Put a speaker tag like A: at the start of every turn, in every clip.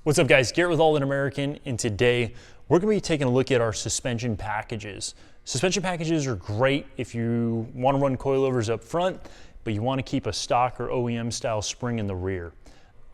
A: What's up guys, Garrett with Aldan American, and today we're going to be taking a look at our suspension packages. Suspension packages are great if you want to run coilovers up front, but you want to keep a stock or OEM style spring in the rear.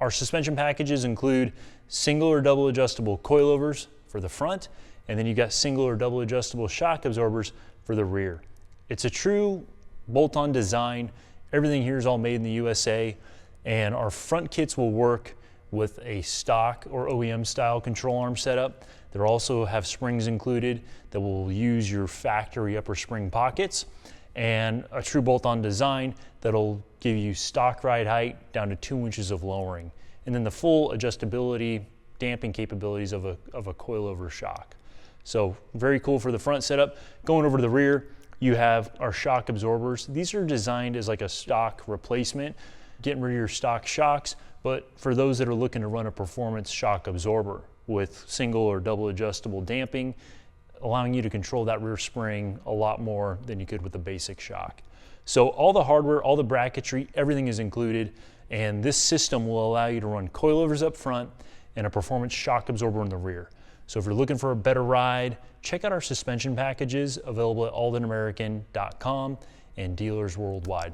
A: Our suspension packages include single or double adjustable coilovers for the front, and then you got single or double adjustable shock absorbers for the rear. It's a true bolt-on design. Everything here is all made in the USA, and our front kits will work with a stock or OEM style control arm setup. They also have springs included that will use your factory upper spring pockets, and a true bolt-on design that'll give you stock ride height down to 2 inches of lowering, and then the full adjustability damping capabilities of a coilover shock. So very cool for the front setup. Going over to the rear, you have our shock absorbers. These are designed as like a stock replacement, getting rid of your stock shocks, but for those that are looking to run a performance shock absorber with single or double adjustable damping, allowing you to control that rear spring a lot more than you could with the basic shock. So all the hardware, all the bracketry, everything is included, and this system will allow you to run coilovers up front and a performance shock absorber in the rear. So if you're looking for a better ride, check out our suspension packages available at aldanamerican.com and dealers worldwide.